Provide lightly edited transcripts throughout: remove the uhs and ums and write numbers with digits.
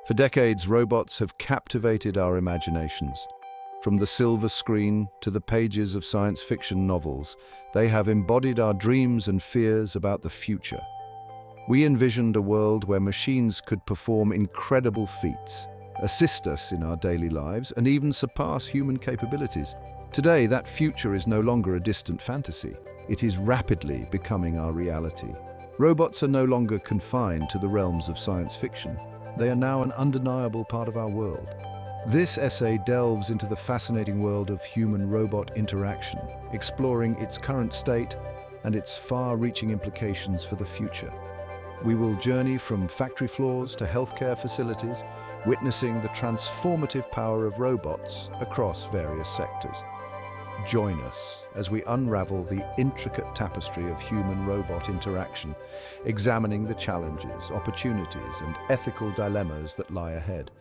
For decades, robots have captivated our imaginations. From the silver screen to the pages of science fiction novels, they have embodied our dreams and fears about the future. We envisioned a world where machines could perform incredible feats, assist us in our daily lives, and even surpass human capabilities. Today, that future is no longer a distant fantasy. It is rapidly becoming our reality. Robots are no longer confined to the realms of science fiction. They are now an undeniable part of our world. This essay delves into the fascinating world of human-robot interaction, exploring its current state and its far-reaching implications for the future. We will journey from factory floors to healthcare facilities, witnessing the transformative power of robots across various sectors. Join us as we unravel the intricate tapestry of human-robot interaction, examining the challenges, opportunities, and ethical dilemmas that lie ahead.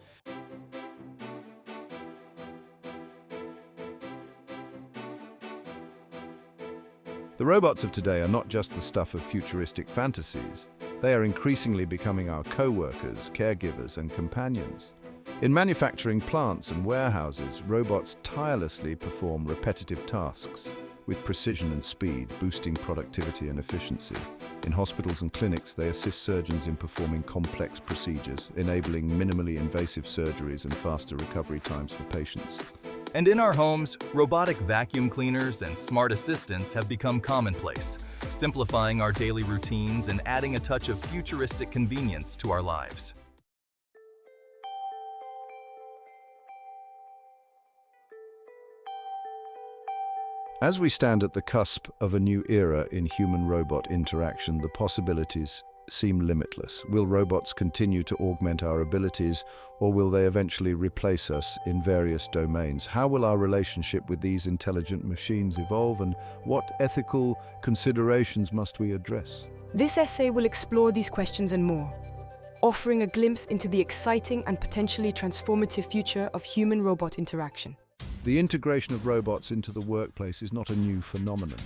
The robots of today are not just the stuff of futuristic fantasies. They are increasingly becoming our co-workers, caregivers, and companions. In manufacturing plants and warehouses, robots tirelessly perform repetitive tasks with precision and speed, boosting productivity and efficiency. In hospitals and clinics, they assist surgeons in performing complex procedures, enabling minimally invasive surgeries and faster recovery times for patients. And in our homes, robotic vacuum cleaners and smart assistants have become commonplace, simplifying our daily routines and adding a touch of futuristic convenience to our lives. As we stand at the cusp of a new era in human-robot interaction, the possibilities seem limitless. Will robots continue to augment our abilities, or will they eventually replace us in various domains? How will our relationship with these intelligent machines evolve, and what ethical considerations must we address? This essay will explore these questions and more, offering a glimpse into the exciting and potentially transformative future of human-robot interaction. The integration of robots into the workplace is not a new phenomenon.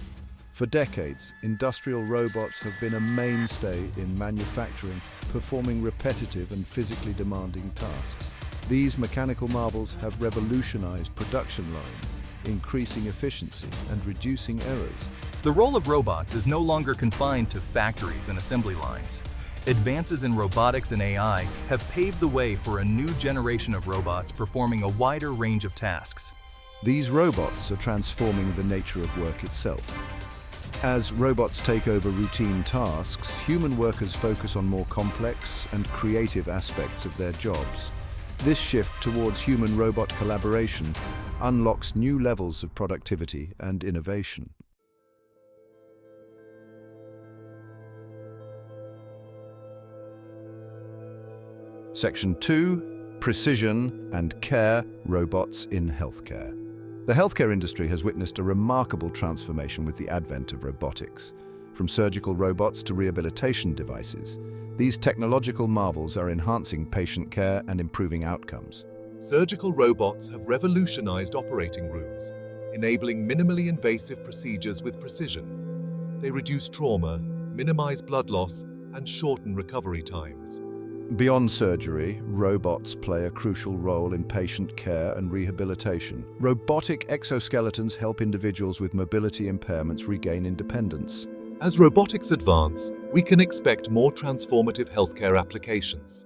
For decades, industrial robots have been a mainstay in manufacturing, performing repetitive and physically demanding tasks. These mechanical marvels have revolutionized production lines, increasing efficiency and reducing errors. The role of robots is no longer confined to factories and assembly lines. Advances in robotics and AI have paved the way for a new generation of robots performing a wider range of tasks. These robots are transforming the nature of work itself. As robots take over routine tasks, human workers focus on more complex and creative aspects of their jobs. This shift towards human-robot collaboration unlocks new levels of productivity and innovation. Section 2: Precision and Care Robots in Healthcare. The healthcare industry has witnessed a remarkable transformation with the advent of robotics. From surgical robots to rehabilitation devices, these technological marvels are enhancing patient care and improving outcomes. Surgical robots have revolutionized operating rooms, enabling minimally invasive procedures with precision. They reduce trauma, minimize blood loss, and shorten recovery times. Beyond surgery, robots play a crucial role in patient care and rehabilitation. Robotic exoskeletons help individuals with mobility impairments regain independence. As robotics advance, we can expect more transformative healthcare applications.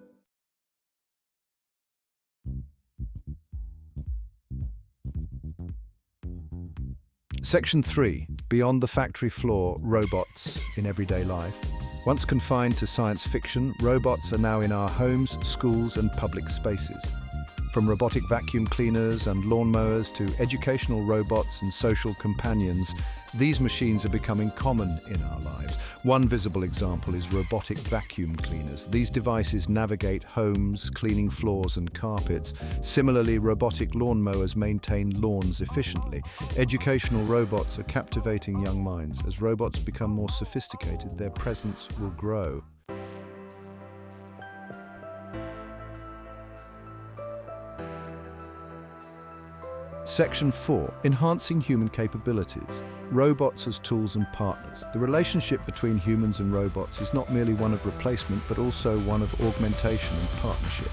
Section 3: Beyond the factory floor, robots in everyday life. Once confined to science fiction, robots are now in our homes, schools, and public spaces. From robotic vacuum cleaners and lawnmowers to educational robots and social companions, these machines are becoming common in our lives. One visible example is robotic vacuum cleaners. These devices navigate homes, cleaning floors and carpets. Similarly, robotic lawnmowers maintain lawns efficiently. Educational robots are captivating young minds. As robots become more sophisticated, their presence will grow. Section 4: Enhancing Human Capabilities. Robots as tools and partners. The relationship between humans and robots is not merely one of replacement, but also one of augmentation and partnership.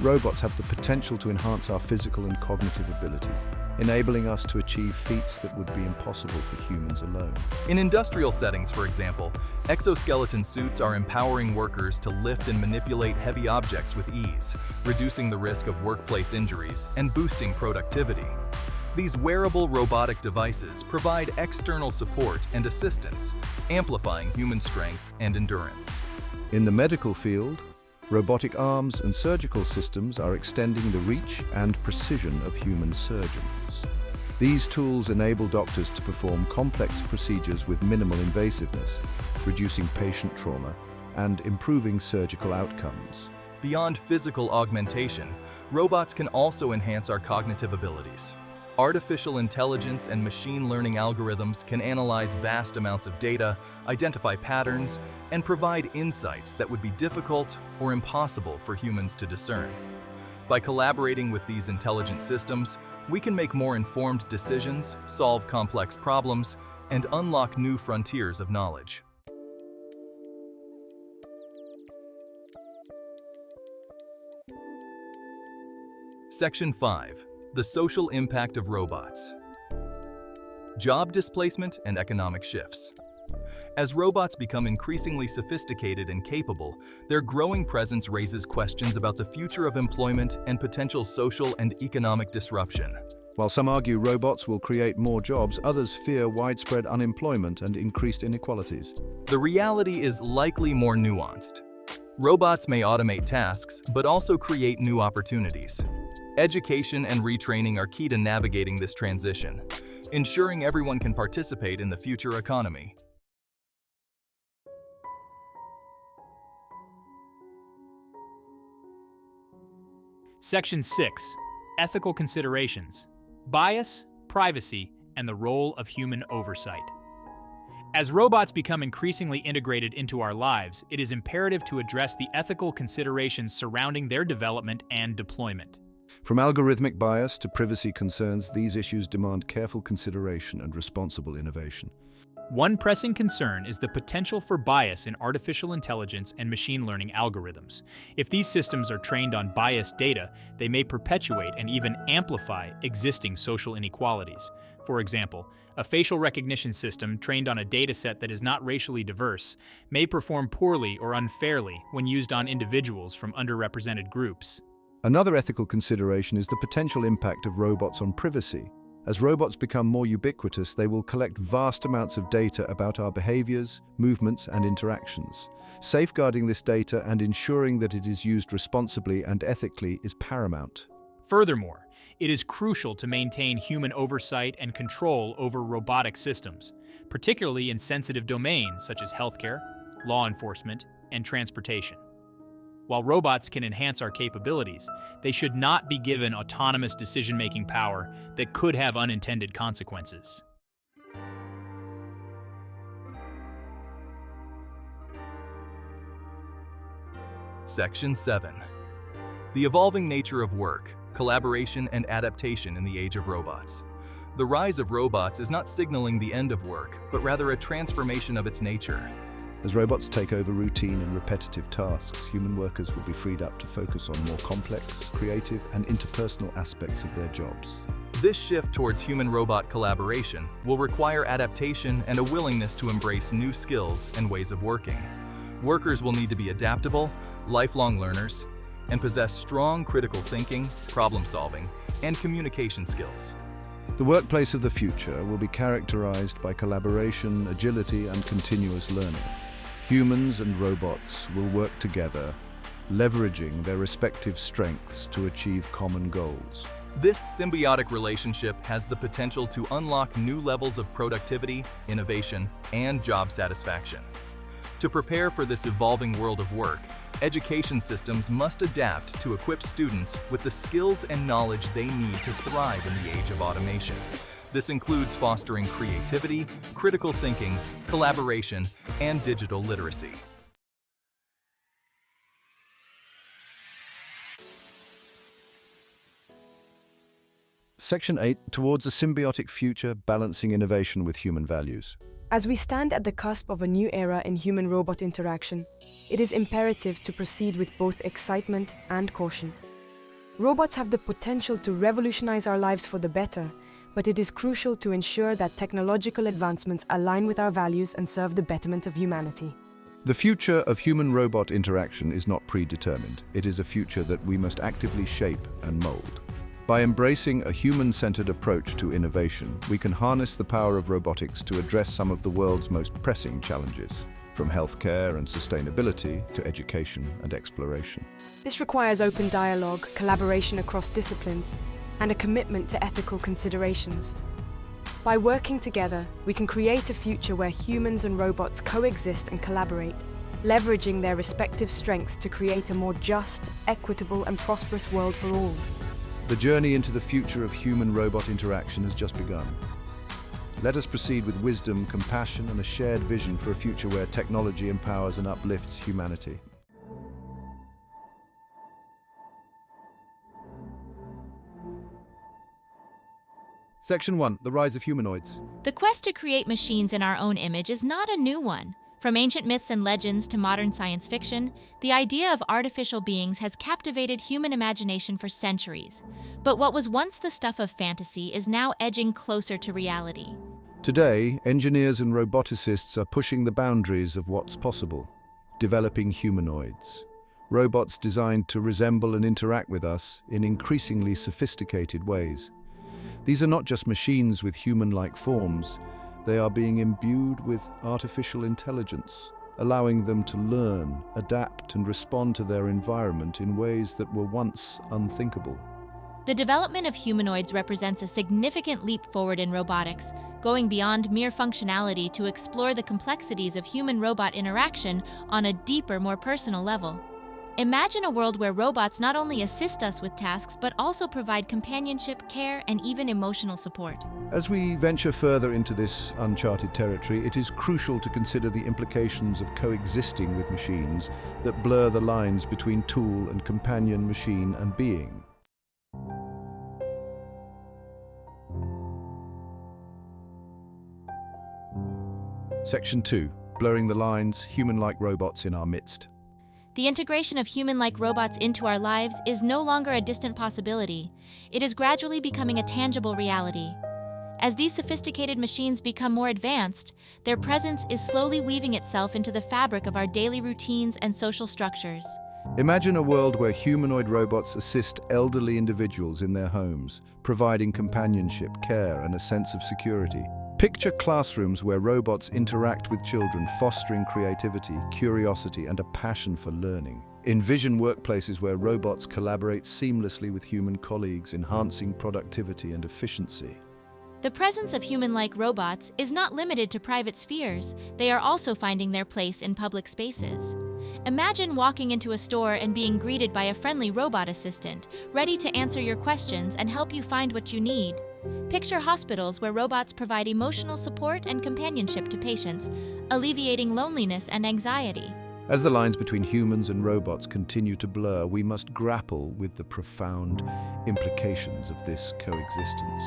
robots have the potential to enhance our physical and cognitive abilities, enabling us to achieve feats that would be impossible for humans alone. In industrial settings, for example, exoskeleton suits are empowering workers to lift and manipulate heavy objects with ease, reducing the risk of workplace injuries and boosting productivity. These wearable robotic devices provide external support and assistance, amplifying human strength and endurance. In the medical field, robotic arms and surgical systems are extending the reach and precision of human surgeons. These tools enable doctors to perform complex procedures with minimal invasiveness, reducing patient trauma and improving surgical outcomes. Beyond physical augmentation, robots can also enhance our cognitive abilities. Artificial intelligence and machine learning algorithms can analyze vast amounts of data, identify patterns, and provide insights that would be difficult or impossible for humans to discern. By collaborating with these intelligent systems, we can make more informed decisions, solve complex problems, and unlock new frontiers of knowledge. Section 5. The social impact of robots. Job displacement and economic shifts. As robots become increasingly sophisticated and capable, their growing presence raises questions about the future of employment and potential social and economic disruption. While some argue robots will create more jobs, others fear widespread unemployment and increased inequalities. The reality is likely more nuanced. Robots may automate tasks, but also create new opportunities. Education and retraining are key to navigating this transition, ensuring everyone can participate in the future economy. Section 6. Ethical considerations. Bias, privacy, and the role of human oversight. As robots become increasingly integrated into our lives, it is imperative to address the ethical considerations surrounding their development and deployment. From algorithmic bias to privacy concerns, these issues demand careful consideration and responsible innovation. One pressing concern is the potential for bias in artificial intelligence and machine learning algorithms. If these systems are trained on biased data, they may perpetuate and even amplify existing social inequalities. For example, a facial recognition system trained on a dataset that is not racially diverse may perform poorly or unfairly when used on individuals from underrepresented groups. Another ethical consideration is the potential impact of robots on privacy. As robots become more ubiquitous, they will collect vast amounts of data about our behaviors, movements, and interactions. Safeguarding this data and ensuring that it is used responsibly and ethically is paramount. Furthermore, it is crucial to maintain human oversight and control over robotic systems, particularly in sensitive domains such as healthcare, law enforcement, and transportation. While robots can enhance our capabilities, they should not be given autonomous decision-making power that could have unintended consequences. Section 7. The evolving nature of work, collaboration, and adaptation in the age of robots. The rise of robots is not signaling the end of work, but rather a transformation of its nature. As robots take over routine and repetitive tasks, human workers will be freed up to focus on more complex, creative, and interpersonal aspects of their jobs. This shift towards human-robot collaboration will require adaptation and a willingness to embrace new skills and ways of working. Workers will need to be adaptable, lifelong learners, and possess strong critical thinking, problem-solving, and communication skills. The workplace of the future will be characterized by collaboration, agility, and continuous learning. Humans and robots will work together, leveraging their respective strengths to achieve common goals. This symbiotic relationship has the potential to unlock new levels of productivity, innovation, and job satisfaction. To prepare for this evolving world of work, education systems must adapt to equip students with the skills and knowledge they need to thrive in the age of automation. This includes fostering creativity, critical thinking, collaboration, and digital literacy. Section 8, towards a symbiotic future, balancing innovation with human values. As we stand at the cusp of a new era in human-robot interaction, it is imperative to proceed with both excitement and caution. Robots have the potential to revolutionize our lives for the better, but it is crucial to ensure that technological advancements align with our values and serve the betterment of humanity. The future of human-robot interaction is not predetermined. It is a future that we must actively shape and mold. By embracing a human-centered approach to innovation, we can harness the power of robotics to address some of the world's most pressing challenges, from healthcare and sustainability to education and exploration. This requires open dialogue, collaboration across disciplines, and a commitment to ethical considerations. By working together, we can create a future where humans and robots coexist and collaborate, leveraging their respective strengths to create a more just, equitable, and prosperous world for all. The journey into the future of human-robot interaction has just begun. Let us proceed with wisdom, compassion, and a shared vision for a future where technology empowers and uplifts humanity. Section 1. The Rise of Humanoids. The quest to create machines in our own image is not a new one. From ancient myths and legends to modern science fiction, the idea of artificial beings has captivated human imagination for centuries. But what was once the stuff of fantasy is now edging closer to reality. Today, engineers and roboticists are pushing the boundaries of what's possible, developing humanoids. Robots designed to resemble and interact with us in increasingly sophisticated ways. These are not just machines with human-like forms, they are being imbued with artificial intelligence, allowing them to learn, adapt, and respond to their environment in ways that were once unthinkable. The development of humanoids represents a significant leap forward in robotics, going beyond mere functionality to explore the complexities of human-robot interaction on a deeper, more personal level. Imagine a world where robots not only assist us with tasks, but also provide companionship, care, and even emotional support. As we venture further into this uncharted territory, it is crucial to consider the implications of coexisting with machines that blur the lines between tool and companion, machine and being. Section 2. Blurring the lines, human-like robots in our midst. The integration of human-like robots into our lives is no longer a distant possibility. It is gradually becoming a tangible reality. As these sophisticated machines become more advanced, their presence is slowly weaving itself into the fabric of our daily routines and social structures. Imagine a world where humanoid robots assist elderly individuals in their homes, providing companionship, care, and a sense of security. Picture classrooms where robots interact with children, fostering creativity, curiosity, and a passion for learning. Envision workplaces where robots collaborate seamlessly with human colleagues, enhancing productivity and efficiency. The presence of human-like robots is not limited to private spheres. They are also finding their place in public spaces. Imagine walking into a store and being greeted by a friendly robot assistant, ready to answer your questions and help you find what you need. Picture hospitals where robots provide emotional support and companionship to patients, alleviating loneliness and anxiety. As the lines between humans and robots continue to blur, we must grapple with the profound implications of this coexistence.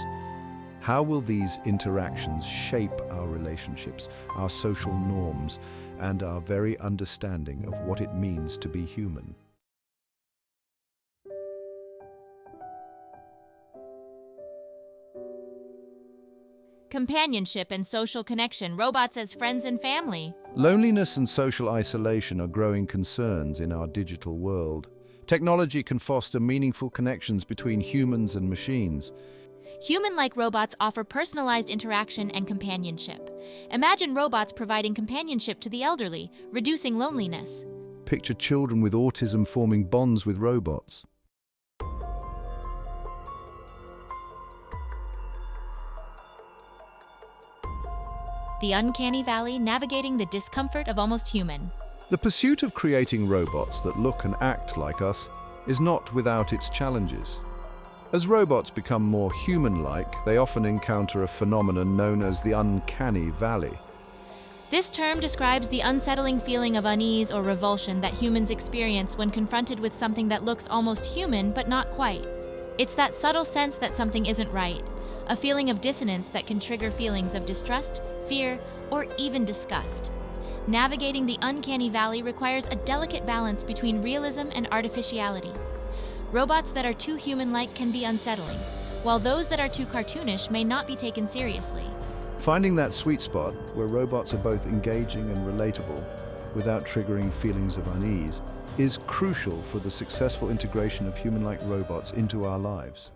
How will these interactions shape our relationships, our social norms, and our very understanding of what it means to be human? Companionship and social connection, robots as friends and family. Loneliness and social isolation are growing concerns in our digital world. Technology can foster meaningful connections between humans and machines. Human-like robots offer personalized interaction and companionship. Imagine robots providing companionship to the elderly, reducing loneliness. Picture children with autism forming bonds with robots. The uncanny valley, navigating the discomfort of almost human. The pursuit of creating robots that look and act like us is not without its challenges. As robots become more human-like, they often encounter a phenomenon known as the uncanny valley. This term describes the unsettling feeling of unease or revulsion that humans experience when confronted with something that looks almost human but not quite. It's that subtle sense that something isn't right, a feeling of dissonance that can trigger feelings of distrust, fear, or even disgust. Navigating the uncanny valley requires a delicate balance between realism and artificiality. Robots that are too human-like can be unsettling, while those that are too cartoonish may not be taken seriously. Finding that sweet spot where robots are both engaging and relatable without triggering feelings of unease is crucial for the successful integration of human-like robots into our lives.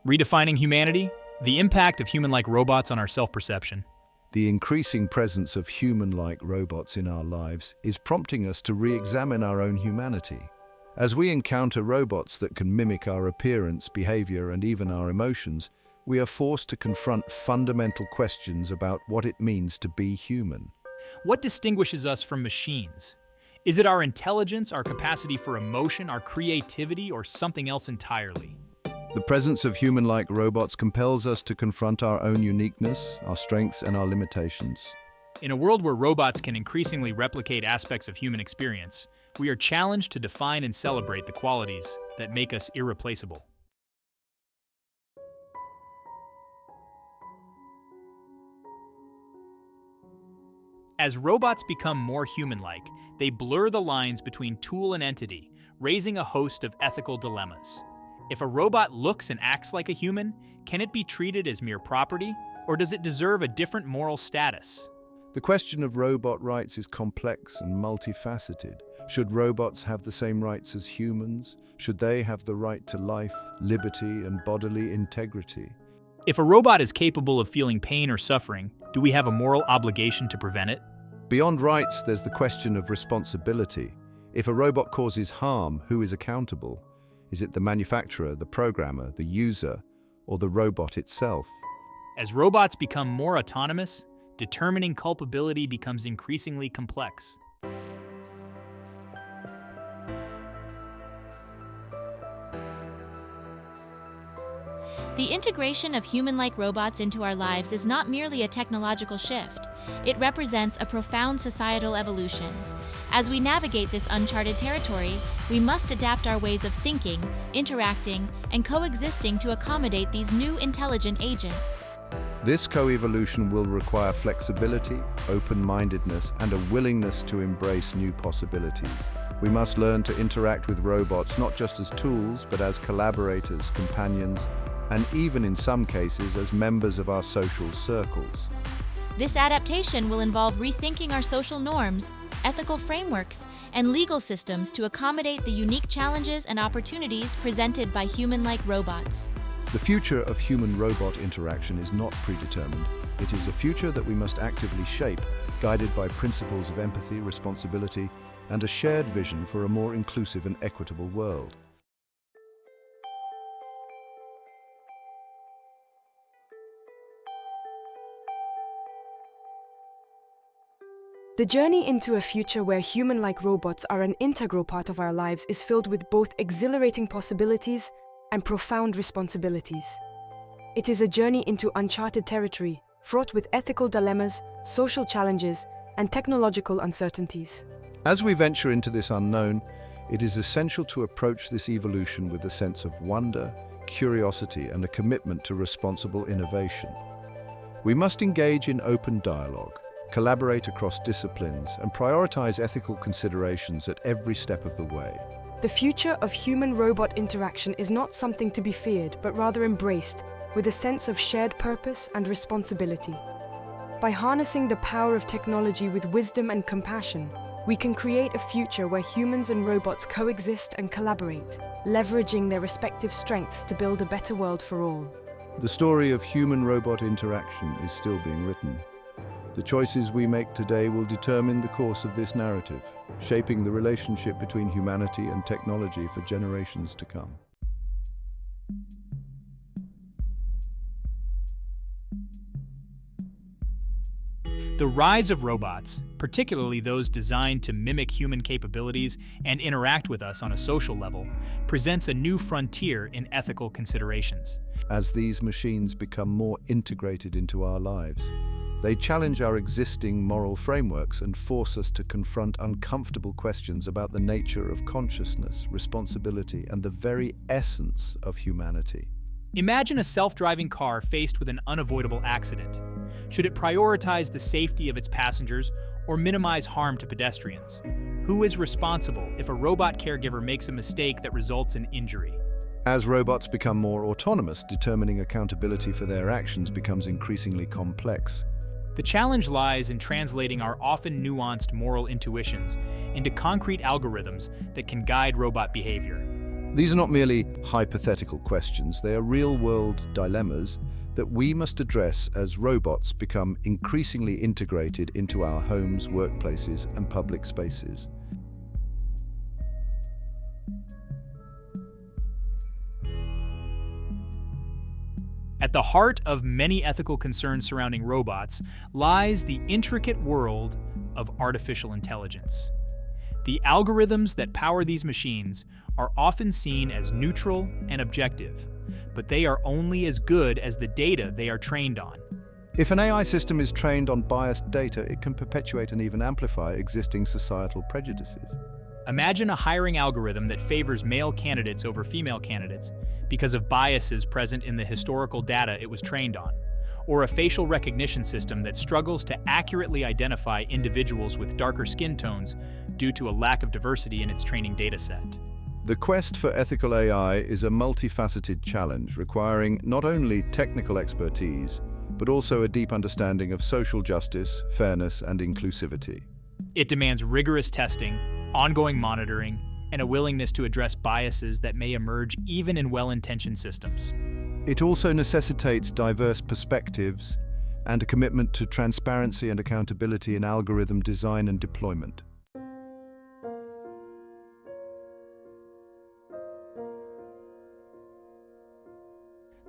Redefining humanity, the impact of human-like robots on our self-perception. The increasing presence of human-like robots in our lives is prompting us to re-examine our own humanity. As we encounter robots that can mimic our appearance, behavior, and even our emotions, we are forced to confront fundamental questions about what it means to be human. What distinguishes us from machines? Is it our intelligence, our capacity for emotion, our creativity, or something else entirely? The presence of human-like robots compels us to confront our own uniqueness, our strengths, and our limitations. In a world where robots can increasingly replicate aspects of human experience, we are challenged to define and celebrate the qualities that make us irreplaceable. As robots become more human-like, they blur the lines between tool and entity, raising a host of ethical dilemmas. If a robot looks and acts like a human, can it be treated as mere property, or does it deserve a different moral status? The question of robot rights is complex and multifaceted. Should robots have the same rights as humans? Should they have the right to life, liberty, and bodily integrity? If a robot is capable of feeling pain or suffering, do we have a moral obligation to prevent it? Beyond rights, there's the question of responsibility. If a robot causes harm, who is accountable? Is it the manufacturer, the programmer, the user, or the robot itself? As robots become more autonomous, determining culpability becomes increasingly complex. The integration of human-like robots into our lives is not merely a technological shift. It represents a profound societal evolution. As we navigate this uncharted territory, we must adapt our ways of thinking, interacting, and coexisting to accommodate these new intelligent agents. This co-evolution will require flexibility, open-mindedness, and a willingness to embrace new possibilities. We must learn to interact with robots not just as tools, but as collaborators, companions, and even in some cases as members of our social circles. This adaptation will involve rethinking our social norms, ethical frameworks, and legal systems to accommodate the unique challenges and opportunities presented by human-like robots. The future of human-robot interaction is not predetermined. It is a future that we must actively shape, guided by principles of empathy, responsibility, and a shared vision for a more inclusive and equitable world. The journey into a future where human-like robots are an integral part of our lives is filled with both exhilarating possibilities and profound responsibilities. It is a journey into uncharted territory, fraught with ethical dilemmas, social challenges, and technological uncertainties. As we venture into this unknown, it is essential to approach this evolution with a sense of wonder, curiosity, and a commitment to responsible innovation. We must engage in open dialogue, collaborate across disciplines, and prioritize ethical considerations at every step of the way. The future of human-robot interaction is not something to be feared, but rather embraced, with a sense of shared purpose and responsibility. By harnessing the power of technology with wisdom and compassion, we can create a future where humans and robots coexist and collaborate, leveraging their respective strengths to build a better world for all. The story of human-robot interaction is still being written. The choices we make today will determine the course of this narrative, shaping the relationship between humanity and technology for generations to come. The rise of robots, particularly those designed to mimic human capabilities and interact with us on a social level, presents a new frontier in ethical considerations. As these machines become more integrated into our lives, they challenge our existing moral frameworks and force us to confront uncomfortable questions about the nature of consciousness, responsibility, and the very essence of humanity. Imagine a self-driving car faced with an unavoidable accident. Should it prioritize the safety of its passengers or minimize harm to pedestrians? Who is responsible if a robot caregiver makes a mistake that results in injury? As robots become more autonomous, determining accountability for their actions becomes increasingly complex. The challenge lies in translating our often nuanced moral intuitions into concrete algorithms that can guide robot behavior. These are not merely hypothetical questions, they are real-world dilemmas that we must address as robots become increasingly integrated into our homes, workplaces, and public spaces. At the heart of many ethical concerns surrounding robots lies the intricate world of artificial intelligence. The algorithms that power these machines are often seen as neutral and objective, but they are only as good as the data they are trained on. If an AI system is trained on biased data, it can perpetuate and even amplify existing societal prejudices. Imagine a hiring algorithm that favors male candidates over female candidates because of biases present in the historical data it was trained on, or a facial recognition system that struggles to accurately identify individuals with darker skin tones due to a lack of diversity in its training dataset. The quest for ethical AI is a multifaceted challenge requiring not only technical expertise, but also a deep understanding of social justice, fairness, and inclusivity. It demands rigorous testing, ongoing monitoring, and a willingness to address biases that may emerge even in well-intentioned systems. It also necessitates diverse perspectives and a commitment to transparency and accountability in algorithm design and deployment.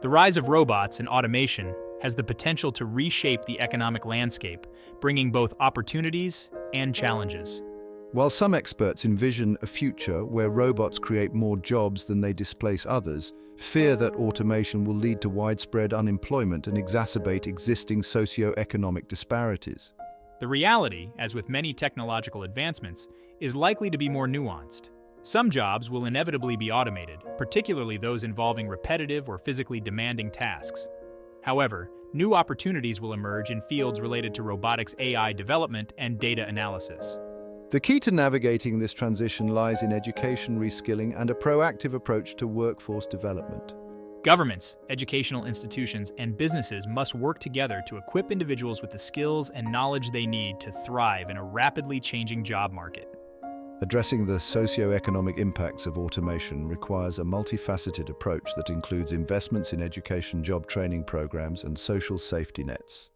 The rise of robots and automation has the potential to reshape the economic landscape, bringing both opportunities and challenges. While some experts envision a future where robots create more jobs than they displace others, fear that automation will lead to widespread unemployment and exacerbate existing socio-economic disparities. The reality, as with many technological advancements, is likely to be more nuanced. Some jobs will inevitably be automated, particularly those involving repetitive or physically demanding tasks. However, new opportunities will emerge in fields related to robotics AI development and data analysis. The key to navigating this transition lies in education, reskilling, and a proactive approach to workforce development. Governments, educational institutions, and businesses must work together to equip individuals with the skills and knowledge they need to thrive in a rapidly changing job market. Addressing the socio-economic impacts of automation requires a multifaceted approach that includes investments in education, job training programs, and social safety nets.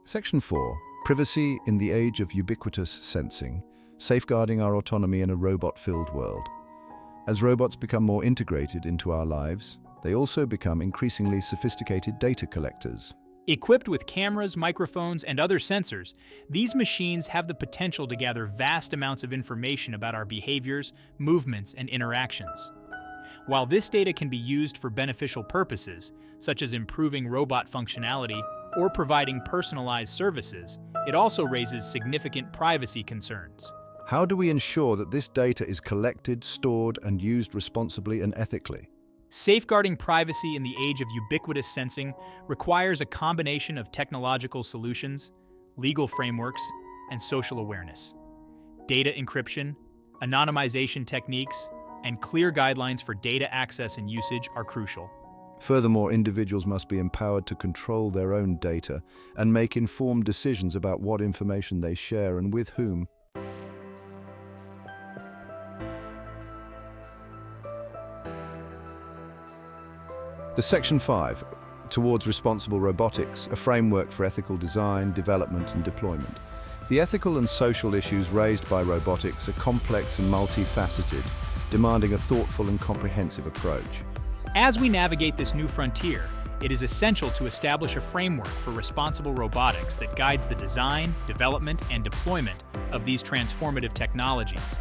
Section 4. Privacy in the age of ubiquitous sensing, safeguarding our autonomy in a robot-filled world. As robots become more integrated into our lives, they also become increasingly sophisticated data collectors. Equipped with cameras, microphones, and other sensors, these machines have the potential to gather vast amounts of information about our behaviors, movements, and interactions. While this data can be used for beneficial purposes, such as improving robot functionality or providing personalized services, it also raises significant privacy concerns. How do we ensure that this data is collected, stored, and used responsibly and ethically? Safeguarding privacy in the age of ubiquitous sensing requires a combination of technological solutions, legal frameworks, and social awareness. Data encryption, anonymization techniques, and clear guidelines for data access and usage are crucial. Furthermore, individuals must be empowered to control their own data and make informed decisions about what information they share and with whom. The Section 5, Towards Responsible Robotics, a framework for ethical design, development, and deployment. The ethical and social issues raised by robotics are complex and multifaceted, demanding a thoughtful and comprehensive approach. As we navigate this new frontier, it is essential to establish a framework for responsible robotics that guides the design, development, and deployment of these transformative technologies.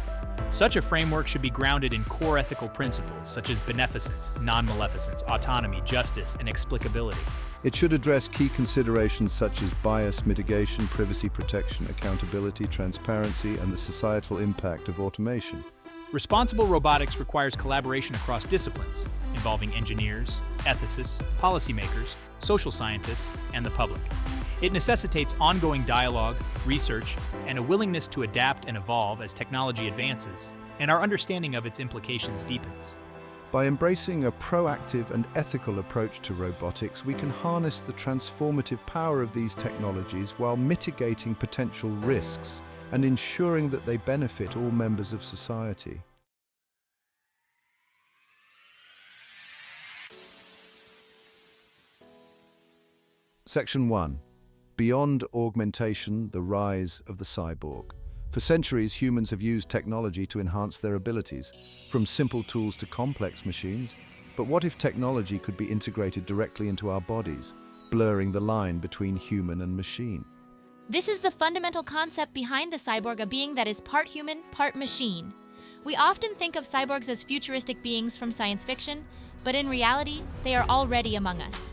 Such a framework should be grounded in core ethical principles such as beneficence, non-maleficence, autonomy, justice, and explicability. It should address key considerations such as bias mitigation, privacy protection, accountability, transparency, and the societal impact of automation. Responsible robotics requires collaboration across disciplines, involving engineers, ethicists, policymakers, social scientists, and the public. It necessitates ongoing dialogue, research, and a willingness to adapt and evolve as technology advances, and our understanding of its implications deepens. By embracing a proactive and ethical approach to robotics, we can harness the transformative power of these technologies while mitigating potential risks and ensuring that they benefit all members of society. Section 1. Beyond augmentation, the rise of the cyborg. For centuries, humans have used technology to enhance their abilities, from simple tools to complex machines. But what if technology could be integrated directly into our bodies, blurring the line between human and machine? This is the fundamental concept behind the cyborg, a being that is part human, part machine. We often think of cyborgs as futuristic beings from science fiction, but in reality, they are already among us.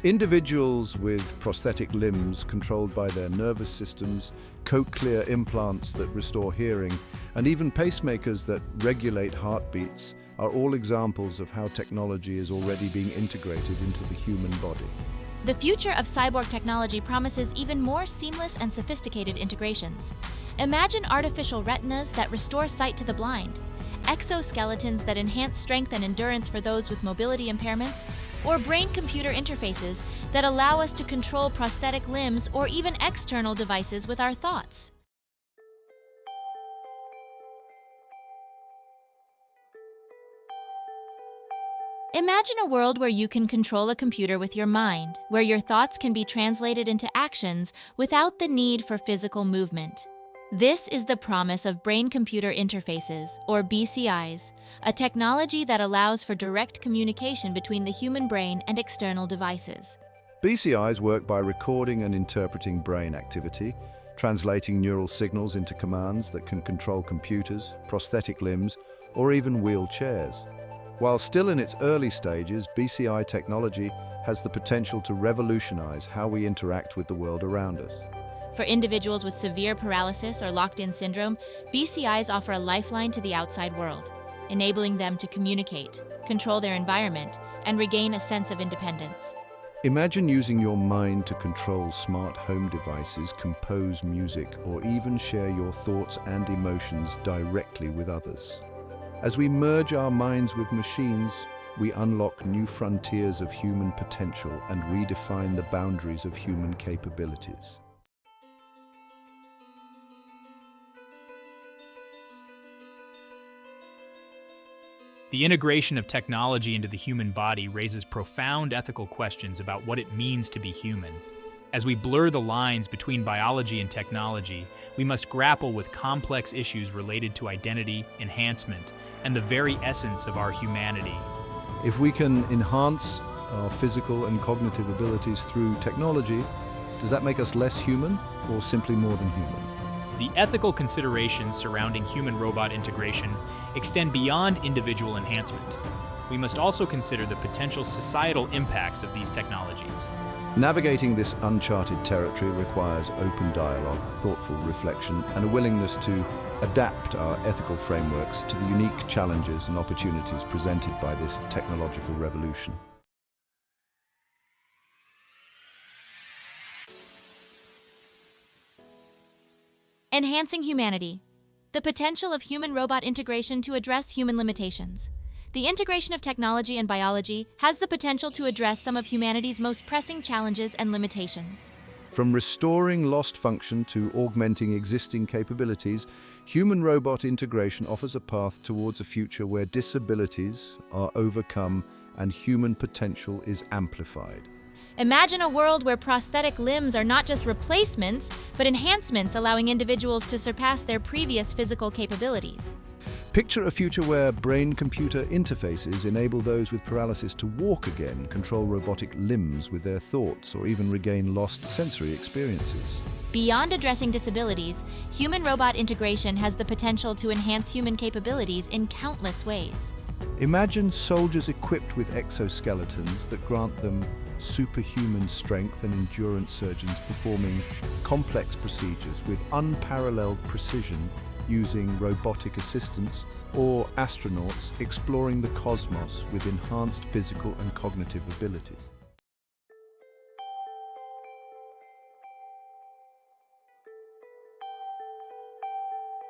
Individuals with prosthetic limbs controlled by their nervous systems, cochlear implants that restore hearing, and even pacemakers that regulate heartbeats are all examples of how technology is already being integrated into the human body. The future of cyborg technology promises even more seamless and sophisticated integrations. Imagine artificial retinas that restore sight to the blind, exoskeletons that enhance strength and endurance for those with mobility impairments, or brain-computer interfaces that allow us to control prosthetic limbs or even external devices with our thoughts. Imagine a world where you can control a computer with your mind, where your thoughts can be translated into actions without the need for physical movement. This is the promise of brain-computer interfaces, or BCIs, a technology that allows for direct communication between the human brain and external devices. BCIs work by recording and interpreting brain activity, translating neural signals into commands that can control computers, prosthetic limbs, or even wheelchairs. While still in its early stages, BCI technology has the potential to revolutionize how we interact with the world around us. For individuals with severe paralysis or locked-in syndrome, BCIs offer a lifeline to the outside world, enabling them to communicate, control their environment, and regain a sense of independence. Imagine using your mind to control smart home devices, compose music, or even share your thoughts and emotions directly with others. As we merge our minds with machines, we unlock new frontiers of human potential and redefine the boundaries of human capabilities. The integration of technology into the human body raises profound ethical questions about what it means to be human. As we blur the lines between biology and technology, we must grapple with complex issues related to identity, enhancement, and the very essence of our humanity. If we can enhance our physical and cognitive abilities through technology, does that make us less human or simply more than human? The ethical considerations surrounding human-robot integration extend beyond individual enhancement. We must also consider the potential societal impacts of these technologies. Navigating this uncharted territory requires open dialogue, thoughtful reflection, and a willingness to adapt our ethical frameworks to the unique challenges and opportunities presented by this technological revolution. Enhancing humanity. The potential of human-robot integration to address human limitations. The integration of technology and biology has the potential to address some of humanity's most pressing challenges and limitations. From restoring lost function to augmenting existing capabilities, human-robot integration offers a path towards a future where disabilities are overcome and human potential is amplified. Imagine a world where prosthetic limbs are not just replacements, but enhancements allowing individuals to surpass their previous physical capabilities. Picture a future where brain-computer interfaces enable those with paralysis to walk again, control robotic limbs with their thoughts, or even regain lost sensory experiences. Beyond addressing disabilities, human-robot integration has the potential to enhance human capabilities in countless ways. Imagine soldiers equipped with exoskeletons that grant them superhuman strength and endurance, surgeons performing complex procedures with unparalleled precision using robotic assistants, or astronauts exploring the cosmos with enhanced physical and cognitive abilities.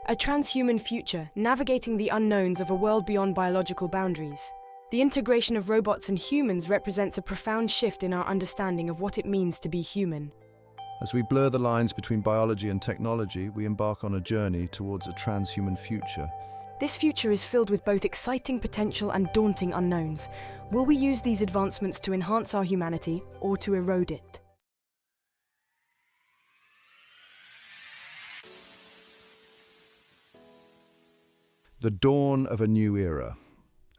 A transhuman future, navigating the unknowns of a world beyond biological boundaries. The integration of robots and humans represents a profound shift in our understanding of what it means to be human. As we blur the lines between biology and technology, we embark on a journey towards a transhuman future. This future is filled with both exciting potential and daunting unknowns. Will we use these advancements to enhance our humanity or to erode it? The dawn of a new era.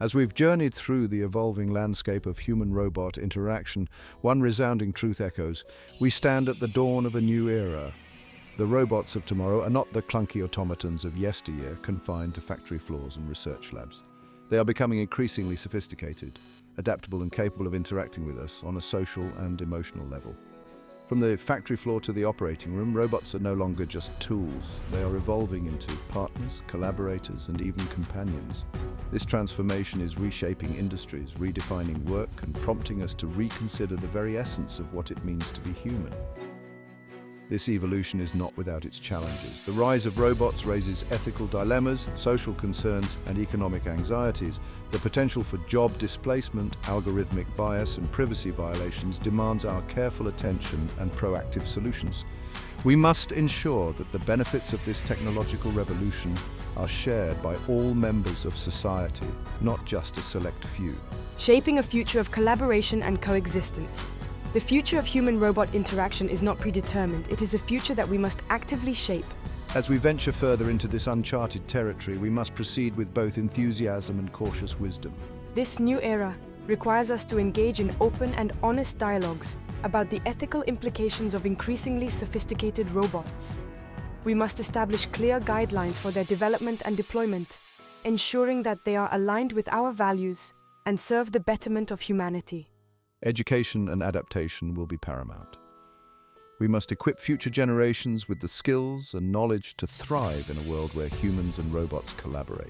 As we've journeyed through the evolving landscape of human-robot interaction, one resounding truth echoes: we stand at the dawn of a new era. The robots of tomorrow are not the clunky automatons of yesteryear confined to factory floors and research labs. They are becoming increasingly sophisticated, adaptable and capable of interacting with us on a social and emotional level. From the factory floor to the operating room, robots are no longer just tools. They are evolving into partners, collaborators, and even companions. This transformation is reshaping industries, redefining work, and prompting us to reconsider the very essence of what it means to be human. This evolution is not without its challenges. The rise of robots raises ethical dilemmas, social concerns, and economic anxieties. The potential for job displacement, algorithmic bias, and privacy violations demands our careful attention and proactive solutions. We must ensure that the benefits of this technological revolution are shared by all members of society, not just a select few. Shaping a future of collaboration and coexistence. The future of human-robot interaction is not predetermined. It is a future that we must actively shape. As we venture further into this uncharted territory, we must proceed with both enthusiasm and cautious wisdom. This new era requires us to engage in open and honest dialogues about the ethical implications of increasingly sophisticated robots. We must establish clear guidelines for their development and deployment, ensuring that they are aligned with our values and serve the betterment of humanity. Education and adaptation will be paramount. We must equip future generations with the skills and knowledge to thrive in a world where humans and robots collaborate.